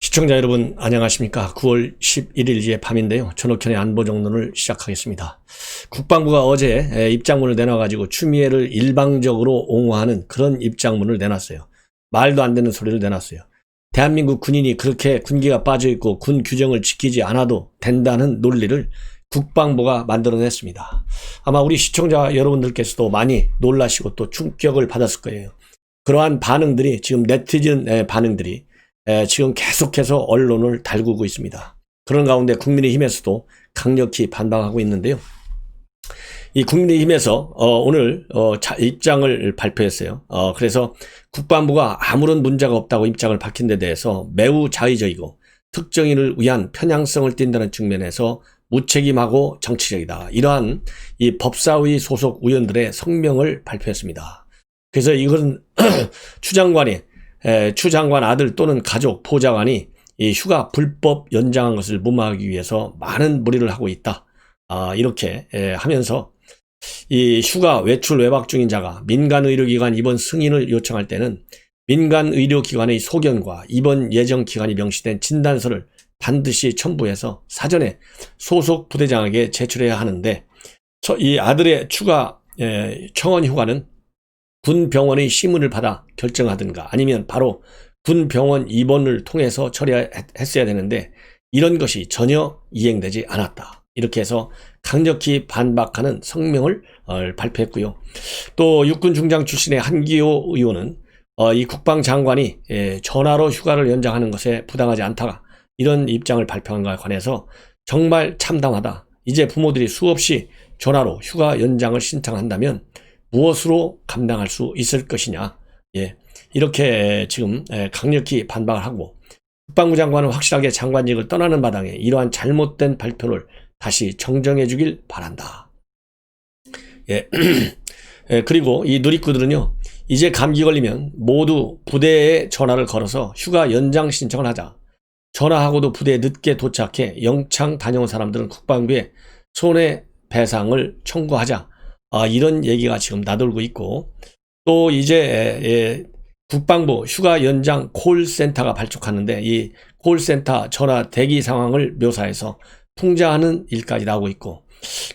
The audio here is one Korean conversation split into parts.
시청자 여러분 안녕하십니까. 9월 11일의 밤인데요. 전옥현의 안보정론을 시작하겠습니다. 국방부가 어제 입장문을 내놔가지고 추미애를 일방적으로 옹호하는 그런 입장문을 내놨어요. 말도 안 되는 소리를 내놨어요. 대한민국 군인이 그렇게 군기가 빠져있고 군 규정을 지키지 않아도 된다는 논리를 국방부가 만들어냈습니다. 아마 우리 시청자 여러분들께서도 많이 놀라시고 또 충격을 받았을 거예요. 그러한 반응들이 지금 네티즌의 반응들이 지금 계속해서 언론을 달구고 있습니다. 그런 가운데 국민의힘에서도 강력히 반박하고 있는데요. 이 국민의힘에서 오늘 입장을 발표했어요. 그래서 국방부가 아무런 문제가 없다고 입장을 밝힌 데 대해서 매우 자의적이고 특정인을 위한 편향성을 띈다는 측면에서 무책임하고 정치적이다. 이러한 이 법사위 소속 의원들의 성명을 발표했습니다. 그래서 이건 추 장관 아들 또는 가족, 보좌관이 이 휴가 불법 연장한 것을 무마하기 위해서 많은 무리를 하고 있다. 이렇게 하면서 이 휴가 외출 외박 중인 자가 민간의료기관 입원 승인을 요청할 때는 민간의료기관의 소견과 입원 예정 기간이 명시된 진단서를 반드시 첨부해서 사전에 소속 부대장에게 제출해야 하는데 이 아들의 추가 청원 휴가는 군 병원의 심의를 받아 결정하든가 아니면 바로 군 병원 입원을 통해서 처리했어야 되는데 이런 것이 전혀 이행되지 않았다. 이렇게 해서 강력히 반박하는 성명을 발표했고요. 또 육군 중장 출신의 한기호 의원은 이 국방장관이 전화로 휴가를 연장하는 것에 부당하지 않다. 이런 입장을 발표한 것에 관해서 정말 참담하다. 이제 부모들이 수없이 전화로 휴가 연장을 신청한다면 무엇으로 감당할 수 있을 것이냐. 이렇게 지금 강력히 반박을 하고 국방부 장관은 확실하게 장관직을 떠나는 마당에 이러한 잘못된 발표를 다시 정정해 주길 바란다. 그리고 이 누리꾼들은요. 이제 감기 걸리면 모두 부대에 전화를 걸어서 휴가 연장 신청을 하자. 전화하고도 부대에 늦게 도착해 영창 다녀온 사람들은 국방부에 손해배상을 청구하자. 이런 얘기가 지금 나돌고 있고 또 이제 국방부 휴가 연장 콜센터가 발족하는데 이 콜센터 전화 대기 상황을 묘사해서 풍자하는 일까지 나오고 있고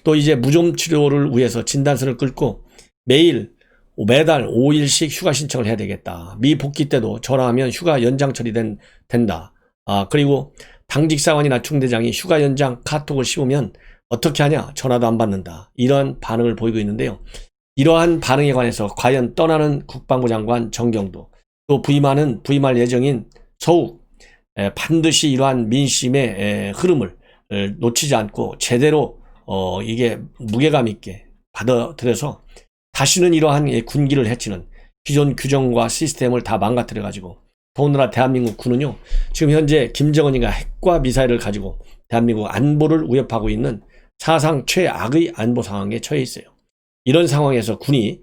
또 이제 무좀 치료를 위해서 진단서를 끊고 매달 5일씩 휴가 신청을 해야 되겠다. 미복귀 때도 전화하면 휴가 연장 처리된다. 그리고 당직 사관이나 중대장이 휴가 연장 카톡을 씌우면 어떻게 하냐? 전화도 안 받는다. 이러한 반응을 보이고 있는데요. 이러한 반응에 관해서 과연 떠나는 국방부 장관 정경도 또 부임할 예정인 서욱 반드시 이러한 민심의 흐름을 놓치지 않고 제대로 이게 무게감 있게 받아들여서 다시는 이러한 군기를 해치는 기존 규정과 시스템을 다 망가뜨려 가지고 더군다나 대한민국 군은요. 지금 현재 김정은이가 핵과 미사일을 가지고 대한민국 안보를 위협하고 있는 사상 최악의 안보 상황에 처해 있어요. 이런 상황에서 군의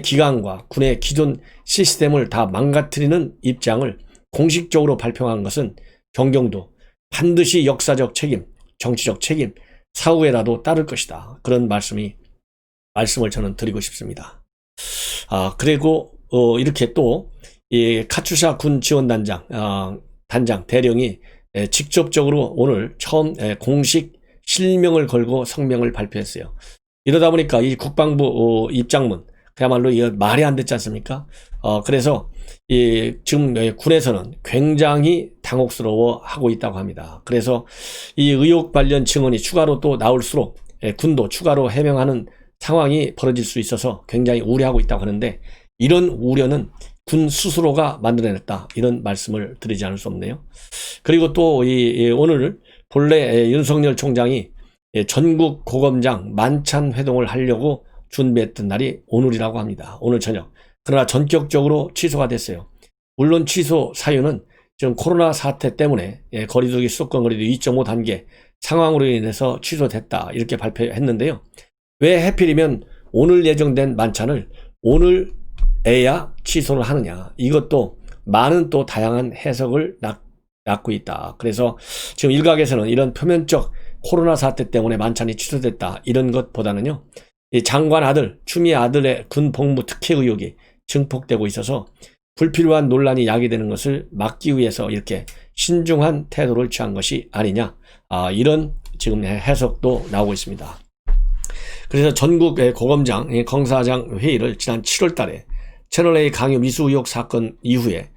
기강과 군의 기존 시스템을 다 망가뜨리는 입장을 공식적으로 발표한 것은 정경도 반드시 역사적 책임, 정치적 책임, 사후에라도 따를 것이다. 그런 말씀을 저는 드리고 싶습니다. 그리고 이렇게 또 이 카투샤 군 지원단장 대령이 직접적으로 오늘 처음 공식 실명을 걸고 성명을 발표했어요. 이러다 보니까 이 국방부 입장문 그야말로 이거 말이 안 됐지 않습니까? 그래서 지금 군에서는 굉장히 당혹스러워하고 있다고 합니다. 그래서 이 의혹 관련 증언이 추가로 또 나올수록 군도 추가로 해명하는 상황이 벌어질 수 있어서 굉장히 우려하고 있다고 하는데 이런 우려는 군 스스로가 만들어냈다. 이런 말씀을 드리지 않을 수 없네요. 그리고 또 오늘 본래 윤석열 총장이 전국 고검장 만찬 회동을 하려고 준비했던 날이 오늘이라고 합니다. 오늘 저녁. 그러나 전격적으로 취소가 됐어요. 물론 취소 사유는 지금 코로나 사태 때문에 거리두기 수도권 거리두기 2.5 단계 상황으로 인해서 취소됐다. 이렇게 발표했는데요. 왜 하필이면 오늘 예정된 만찬을 오늘에야 취소를 하느냐. 이것도 많은 또 다양한 해석을 낳고 있다. 그래서 지금 일각에서는 이런 표면적 코로나 사태 때문에 만찬이 취소됐다. 이런 것보다는요. 이 장관 아들, 추미애 아들의 군 복무 특혜 의혹이 증폭되고 있어서 불필요한 논란이 야기되는 것을 막기 위해서 이렇게 신중한 태도를 취한 것이 아니냐, 이런 지금 해석도 나오고 있습니다. 그래서 전국 고검장, 검사장 회의를 지난 7월 달에 채널A 강요 미수 의혹 사건 이후에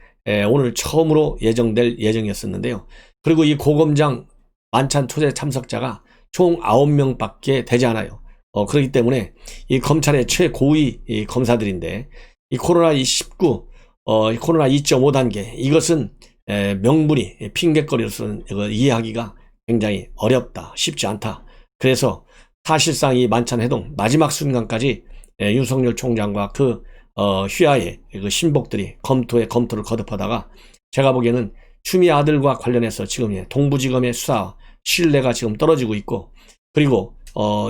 오늘 처음으로 예정될 예정이었었는데요. 그리고 이 고검장 만찬 초대 참석자가 총 9명밖에 되지 않아요. 그렇기 때문에 이 검찰의 최고위 이 검사들인데, 이 코로나19, 코로나 2.5단계, 이것은 명분이 핑계거리로서는 이해하기가 굉장히 어렵다, 쉽지 않다. 그래서 사실상 이 만찬 회동 마지막 순간까지 윤석열 총장과 그 휘하의 그 신복들이 검토를 거듭하다가, 제가 보기에는 추미애 아들과 관련해서 지금 동부지검의 수사 신뢰가 지금 떨어지고 있고, 그리고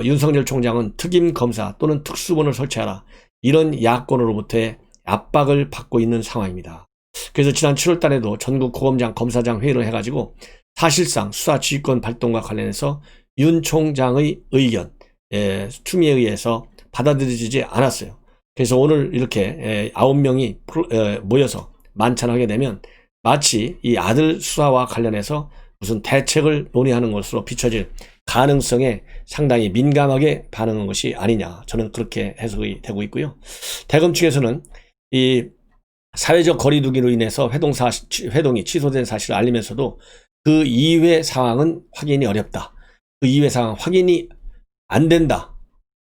윤석열 총장은 특임 검사 또는 특수본을 설치하라, 이런 야권으로부터의 압박을 받고 있는 상황입니다. 그래서 지난 7월 달에도 전국 고검장 검사장 회의를 해가지고 사실상 수사 지휘권 발동과 관련해서 윤 총장의 의견, 추미애에 의해서 받아들여지지 않았어요. 그래서 오늘 이렇게 9명이 모여서 만찬하게 되면 마치 이 아들 수사와 관련해서 무슨 대책을 논의하는 것으로 비춰질 가능성에 상당히 민감하게 반응한 것이 아니냐, 저는 그렇게 해석이 되고 있고요. 대검 측에서는 이 사회적 거리두기로 인해서 회동이 취소된 사실을 알리면서도 그 이외 상황은 확인이 어렵다, 그 이외 상황 확인이 안 된다가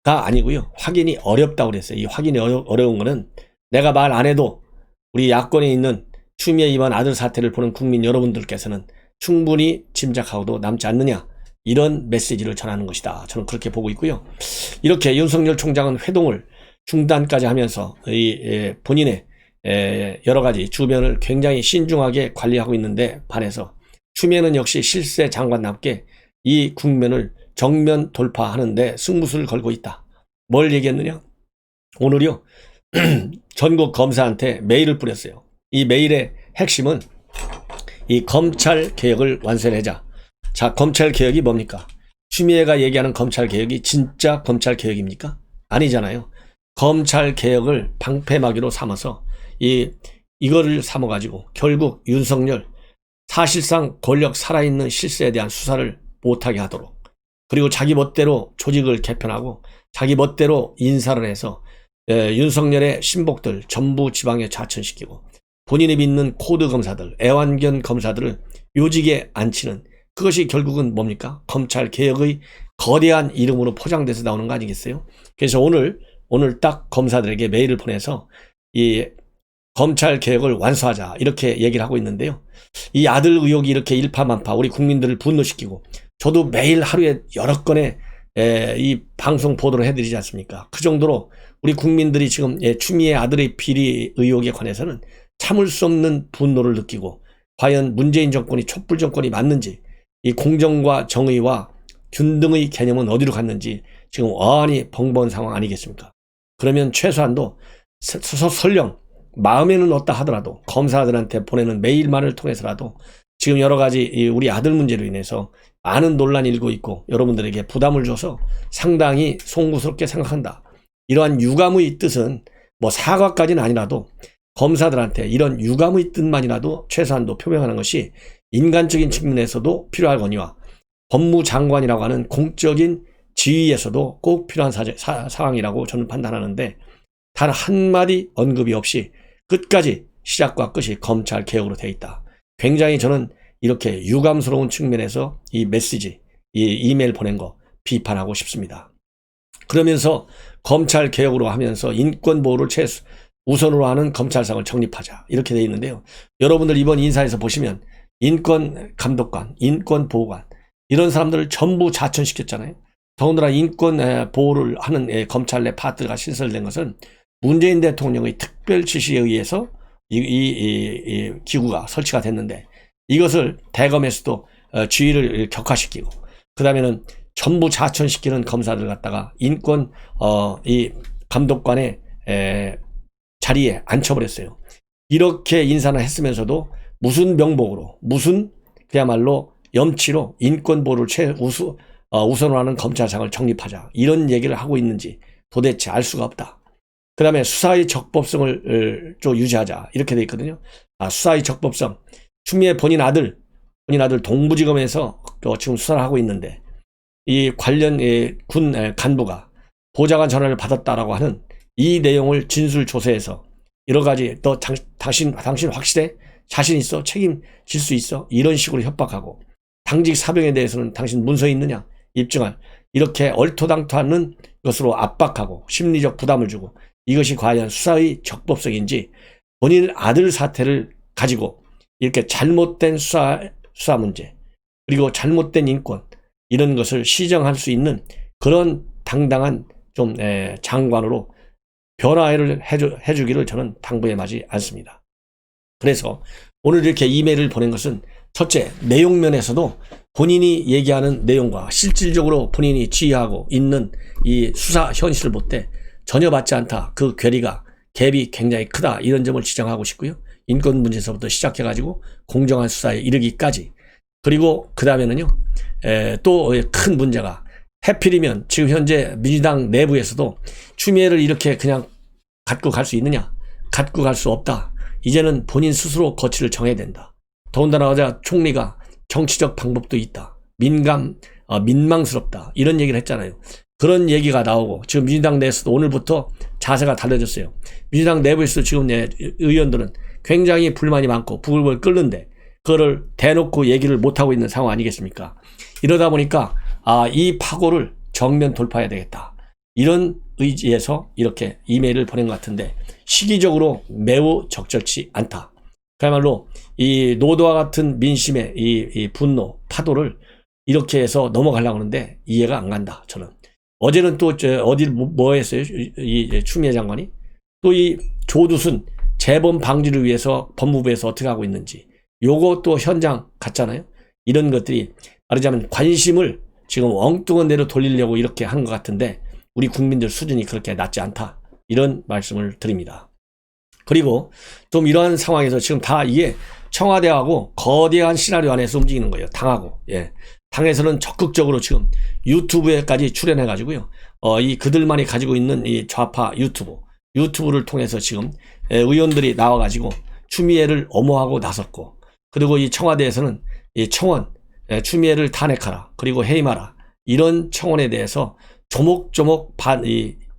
아니고요, 확인이 어렵다고 그랬어요. 이 확인이 어려운 거는 내가 말 안 해도 우리 야권에 있는 추미애 이번 아들 사태를 보는 국민 여러분들께서는 충분히 짐작하고도 남지 않느냐, 이런 메시지를 전하는 것이다, 저는 그렇게 보고 있고요. 이렇게 윤석열 총장은 회동을 중단까지 하면서 본인의 여러 가지 주변을 굉장히 신중하게 관리하고 있는데 반해서 추미애는 역시 실세 장관답게 이 국면을 정면 돌파하는데 승부수를 걸고 있다. 뭘 얘기했느냐? 오늘요 전국 검사한테 메일을 뿌렸어요. 이 메일의 핵심은 이 검찰 개혁을 완수해내자. 자, 검찰 개혁이 뭡니까? 추미애가 얘기하는 검찰 개혁이 진짜 검찰 개혁입니까? 아니잖아요. 검찰 개혁을 방패막이로 삼아서 이거를 삼아가지고 결국 윤석열 사실상 권력 살아있는 실세에 대한 수사를 못하게 하도록, 그리고 자기 멋대로 조직을 개편하고 자기 멋대로 인사를 해서 윤석열의 신복들 전부 지방에 좌천시키고 본인이 믿는 코드 검사들, 애완견 검사들을 요직에 앉히는, 그것이 결국은 뭡니까? 검찰 개혁의 거대한 이름으로 포장돼서 나오는 거 아니겠어요? 그래서 오늘 딱 검사들에게 메일을 보내서 이 검찰 개혁을 완수하자, 이렇게 얘기를 하고 있는데요. 이 아들 의혹이 이렇게 일파만파 우리 국민들을 분노시키고, 저도 매일 하루에 여러 건의 이 방송 보도를 해드리지 않습니까? 그 정도로 우리 국민들이 지금 추미애 아들의 비리 의혹에 관해서는 참을 수 없는 분노를 느끼고, 과연 문재인 정권이 촛불 정권이 맞는지, 이 공정과 정의와 균등의 개념은 어디로 갔는지 지금 어안이 벙벙한 상황 아니겠습니까? 그러면 최소한도 설령 마음에는 없다 하더라도 검사들한테 보내는 메일만을 통해서라도 지금 여러 가지 우리 아들 문제로 인해서 많은 논란이 일고 있고 여러분들에게 부담을 줘서 상당히 송구스럽게 생각한다, 이러한 유감의 뜻은 뭐 사과까지는 아니라도 검사들한테 이런 유감의 뜻만이라도 최소한도 표명하는 것이 인간적인 측면에서도 필요하거니와 법무장관이라고 하는 공적인 지위에서도 꼭 필요한 상황이라고 저는 판단하는데, 단 한마디 언급이 없이 끝까지 시작과 끝이 검찰 개혁으로 되어 있다. 굉장히 저는 이렇게 유감스러운 측면에서 이 메시지, 이 이메일 보낸 거 비판하고 싶습니다. 그러면서 검찰 개혁으로 하면서 인권 보호를 우선으로 하는 검찰상을 정립하자, 이렇게 되어 있는데요. 여러분들 이번 인사에서 보시면 인권 감독관, 인권 보호관, 이런 사람들을 전부 자천시켰잖아요. 더군다나 인권 보호를 하는 검찰 내 파트가 신설된 것은 문재인 대통령의 특별 지시에 의해서 이 기구가 설치가 됐는데, 이것을 대검에서도 지휘를 격화시키고, 그 다음에는 전부 자천시키는 검사들 갖다가 인권 이 감독관의 자리에 앉혀버렸어요. 이렇게 인사를 했으면서도 무슨 명목으로, 무슨 그야말로 염치로 인권 보호를 우선으로 하는 검찰상을 정립하자, 이런 얘기를 하고 있는지 도대체 알 수가 없다. 그 다음에 수사의 적법성을 좀 유지하자, 이렇게 돼 있거든요. 수사의 적법성, 추미애 본인 아들 본인 아들 동부지검에서 지금 수사를 하고 있는데 이 관련 군 간부가 보좌관 전화를 받았다라고 하는 이 내용을 진술조사해서 여러 가지 너 당신 확실해? 자신 있어? 책임질 수 있어? 이런 식으로 협박하고 당직 사병에 대해서는 당신 문서에 있느냐? 입증할 이렇게 얼토당토하는 것으로 압박하고 심리적 부담을 주고 이것이 과연 수사의 적법성인지 본인 아들 사태를 가지고 이렇게 잘못된 수사 문제 그리고 잘못된 인권 이런 것을 시정할 수 있는 그런 당당한 좀 장관으로 변화를 해주기를 저는 당부하지 않습니다. 그래서 오늘 이렇게 이메일을 보낸 것은 첫째, 내용면에서도 본인이 얘기하는 내용과 실질적으로 본인이 지휘하고 있는 이 수사 현실을 볼 때 전혀 맞지 않다. 그 괴리가 갭이 굉장히 크다. 이런 점을 지적하고 싶고요. 인권 문제에서부터 시작해가지고 공정한 수사에 이르기까지. 그리고 그 다음에는요. 또 큰 문제가 해필이면 지금 현재 민주당 내부에서도 추미애를 이렇게 그냥 갖고 갈 수 있느냐? 갖고 갈 수 없다. 이제는 본인 스스로 거취를 정해야 된다. 더군다나 어제 총리가 정치적 방법도 있다. 민망스럽다. 이런 얘기를 했잖아요. 그런 얘기가 나오고 지금 민주당 내에서도 오늘부터 자세가 달라졌어요. 민주당 내부에서 지금 의원들은 굉장히 불만이 많고 부글부글 끓는데 그거를 대놓고 얘기를 못하고 있는 상황 아니겠습니까? 이러다 보니까 이 파고를 정면 돌파해야 되겠다. 이런 의지에서 이렇게 이메일을 보낸 것 같은데 시기적으로 매우 적절치 않다. 그야말로 이 노도와 같은 민심의 이 분노, 파도를 이렇게 해서 넘어가려고 하는데 이해가 안 간다. 저는. 어제는 또 어디 뭐 했어요? 이 추미애 장관이 또 이 조두순 재범 방지를 위해서 법무부에서 어떻게 하고 있는지 요거 또 현장 갔잖아요. 이런 것들이 말하자면 관심을 지금 엉뚱한 데로 돌리려고 이렇게 하는 것 같은데 우리 국민들 수준이 그렇게 낮지 않다. 이런 말씀을 드립니다. 그리고 좀 이러한 상황에서 지금 다 이게 청와대하고 거대한 시나리오 안에서 움직이는 거예요. 당하고. 예. 당에서는 적극적으로 지금 유튜브에까지 출연해가지고요. 이 그들만이 가지고 있는 이 좌파 유튜브를 통해서 지금 의원들이 나와가지고 추미애를 엄호하고 나섰고, 그리고 이 청와대에서는 이 청원, 추미애를 탄핵하라, 그리고 해임하라, 이런 청원에 대해서 조목조목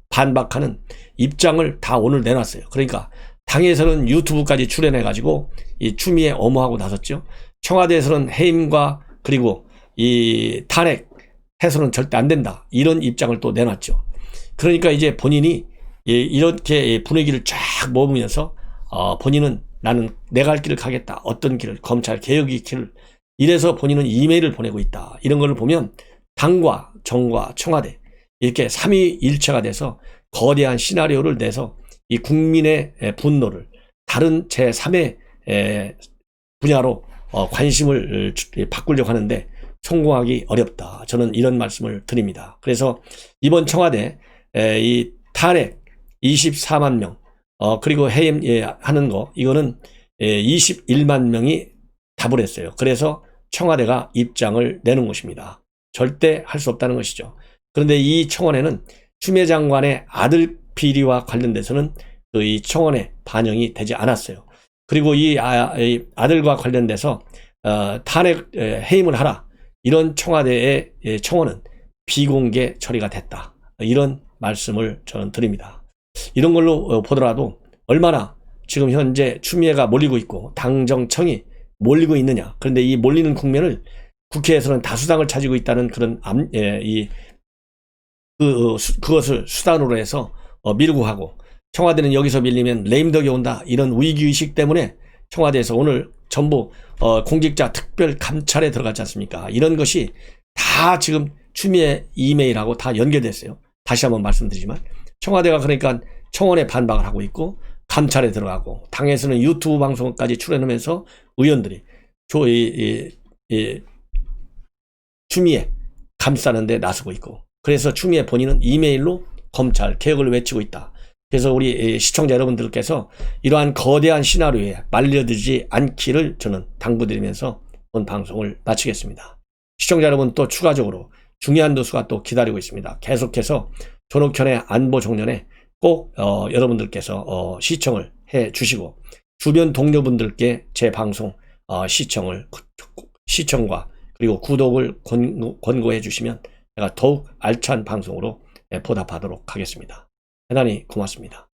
반박하는 입장을 다 오늘 내놨어요. 그러니까 당에서는 유튜브까지 출연해가지고 이 추미애 엄호하고 나섰죠. 청와대에서는 해임과 그리고 이 탄핵 해서는 절대 안 된다, 이런 입장을 또 내놨죠. 그러니까 이제 본인이 이렇게 분위기를 쫙 먹으면서 본인은 나는 내가 할 길을 가겠다, 어떤 길을, 검찰 개혁의 길을, 이래서 본인은 이메일을 보내고 있다. 이런 걸 보면 당과 정과 청와대 이렇게 삼위일체가 돼서 거대한 시나리오를 내서 이 국민의 분노를 다른 제3의 분야로 관심을 바꾸려고 하는데 성공하기 어렵다. 저는 이런 말씀을 드립니다. 그래서 이번 청와대 이 탄핵 24만 명 그리고 해임 하는 거, 이거는 21만 명이 답을 했어요. 그래서 청와대가 입장을 내는 것입니다. 절대 할 수 없다는 것이죠. 그런데 이 청원에는 추미애 장관의 아들 비리와 관련돼서는 이 청원에 반영이 되지 않았어요. 그리고 이 아들과 관련돼서 탄핵 해임을 하라, 이런 청와대의 청원은 비공개 처리가 됐다. 이런 말씀을 저는 드립니다. 이런 걸로 보더라도 얼마나 지금 현재 추미애가 몰리고 있고 당정청이 몰리고 있느냐. 그런데 이 몰리는 국면을 국회에서는 다수당을 차지고 있다는 그런 그것을 수단으로 해서 밀고 하고, 청와대는 여기서 밀리면 레임덕이 온다, 이런 위기의식 때문에 청와대에서 오늘 전부 공직자 특별 감찰에 들어갔지 않습니까? 이런 것이 다 지금 추미애 이메일하고 다 연결됐어요. 다시 한번 말씀드리지만 청와대가 그러니까 청원에 반박을 하고 있고 감찰에 들어가고, 당에서는 유튜브 방송까지 출연하면서 의원들이 추미애 감싸는 데 나서고 있고, 그래서 추미애 본인은 이메일로 검찰 개혁을 외치고 있다. 그래서 우리 시청자 여러분들께서 이러한 거대한 시나리오에 말려들지 않기를 저는 당부드리면서 오늘 방송을 마치겠습니다. 시청자 여러분, 또 추가적으로 중요한 뉴스가 또 기다리고 있습니다. 계속해서 존옥현의 안보 종련에 꼭 여러분들께서 시청을 해 주시고 주변 동료분들께 제 방송 시청을 시청과 그리고 구독을 권고해 주시면 제가 더욱 알찬 방송으로 보답하도록 하겠습니다. 대단히 고맙습니다.